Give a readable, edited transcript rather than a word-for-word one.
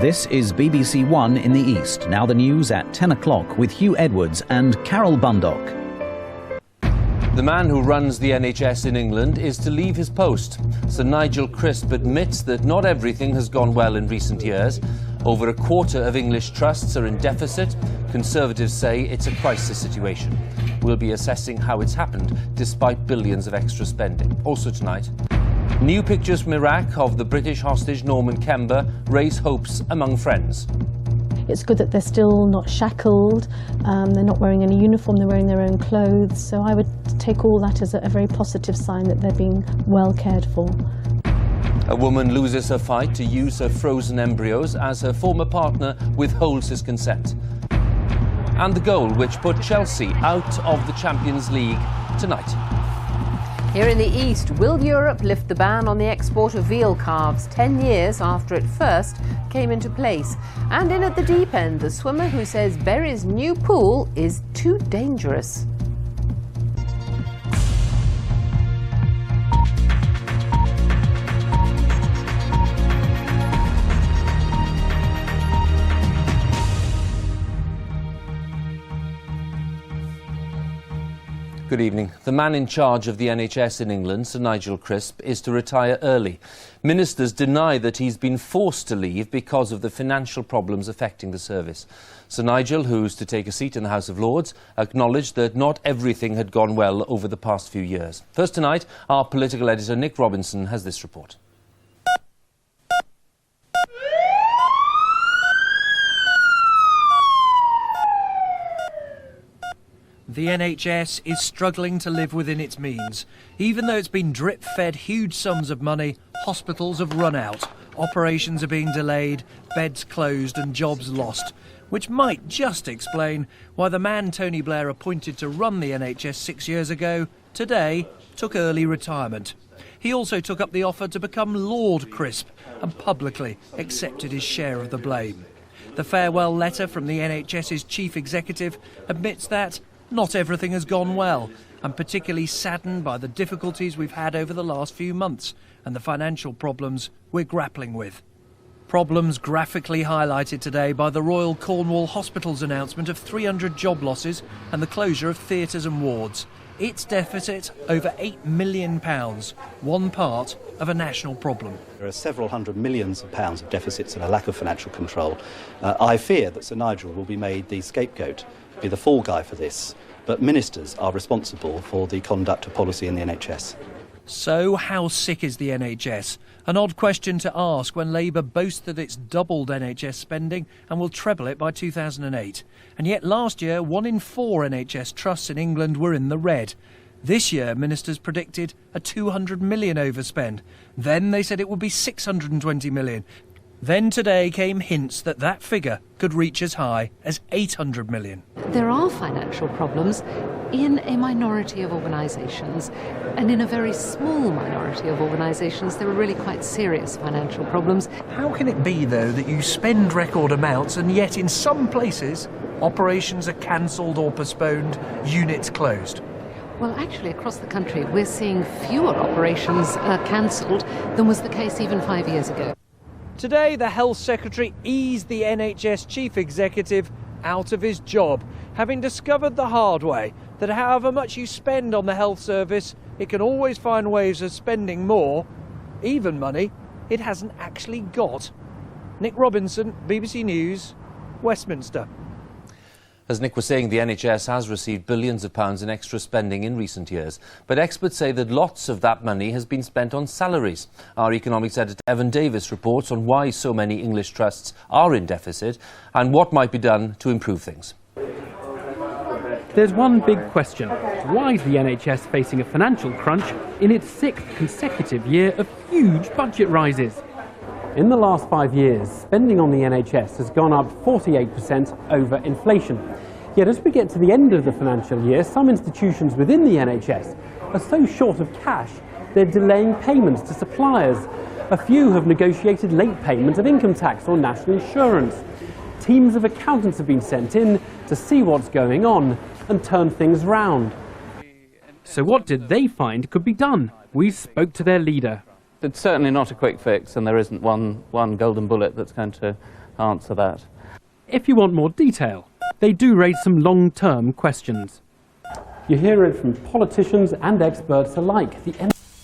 This is BBC One in the East. Now the news at 10 o'clock with Hugh Edwards and Carol Bundock. The man who runs the NHS in England is to leave his post. Sir Nigel Crisp admits that not everything has gone well in recent years. Over a quarter of English trusts are in deficit. Conservatives say it's a crisis situation. We'll be assessing how it's happened despite billions of extra spending. Also tonight, new pictures from Iraq of the British hostage Norman Kember raise hopes among friends. It's good that they're still not shackled, they're not wearing any uniform, they're wearing their own clothes. So I would take all that as a very positive sign that they're being well cared for. A woman loses her fight to use her frozen embryos as her former partner withholds his consent. And the goal which put Chelsea out of the Champions League tonight. Here in the East, will Europe lift the ban on the export of veal calves 10 years after it first came into place? And in at the deep end, the swimmer who says Verry's new pool is too dangerous. Good evening. The man in charge of the NHS in England, Sir Nigel Crisp, is to retire early. Ministers deny that he's been forced to leave because of the financial problems affecting the service. Sir Nigel, who's to take a seat in the House of Lords, acknowledged that not everything had gone well over the past few years. First tonight, our political editor Nick Robinson has this report. The NHS is struggling to live within its means. Even though it's been drip-fed huge sums of money, hospitals have run out, operations are being delayed, beds closed and jobs lost, which might just explain why the man Tony Blair appointed to run the NHS 6 years ago, today, took early retirement. He also took up the offer to become Lord Crisp and publicly accepted his share of the blame. The farewell letter from the NHS's chief executive admits that not everything has gone well. I'm particularly saddened by the difficulties we've had over the last few months and the financial problems we're grappling with. Problems graphically highlighted today by the Royal Cornwall Hospital's announcement of 300 job losses and the closure of theatres and wards. Its deficit over £8 million, one part of a national problem. There are several hundred millions of pounds of deficits and a lack of financial control. I fear that Sir Nigel will be made the scapegoat, be the fall guy for this, but ministers are responsible for the conduct of policy in the NHS. So how sick is the NHS? An odd question to ask when Labour boasts that it's doubled NHS spending and will treble it by 2008. And yet last year, 1 in 4 NHS trusts in England were in the red. This year, ministers predicted a 200 million overspend. Then they said it would be 620 million. Then today came hints that that figure could reach as high as 800 million. There are financial problems in a minority of organisations, and in a very small minority of organisations there are really quite serious financial problems. How can it be, though, that you spend record amounts and yet in some places operations are cancelled or postponed, units closed? Well, actually, across the country we're seeing fewer operations cancelled than was the case even 5 years ago. Today, the Health Secretary eased the NHS Chief Executive out of his job, having discovered the hard way that however much you spend on the health service, it can always find ways of spending more, even money it hasn't actually got. Nick Robinson, BBC News, Westminster. As Nick was saying, the NHS has received billions of pounds in extra spending in recent years. But experts say that lots of that money has been spent on salaries. Our economics editor Evan Davis reports on why so many English trusts are in deficit and what might be done to improve things. There's one big question. Why is the NHS facing a financial crunch in its 6th consecutive year of huge budget rises? In the last 5 years, spending on the NHS has gone up 48% over inflation. Yet as we get to the end of the financial year, some institutions within the NHS are so short of cash, they're delaying payments to suppliers. A few have negotiated late payment of income tax or national insurance. Teams of accountants have been sent in to see what's going on and turn things round. So what did they find could be done? We spoke to their leader. It's certainly not a quick fix, and there isn't one golden bullet that's going to answer that. If you want more detail, they do raise some long-term questions. You hear it from politicians and experts alike. The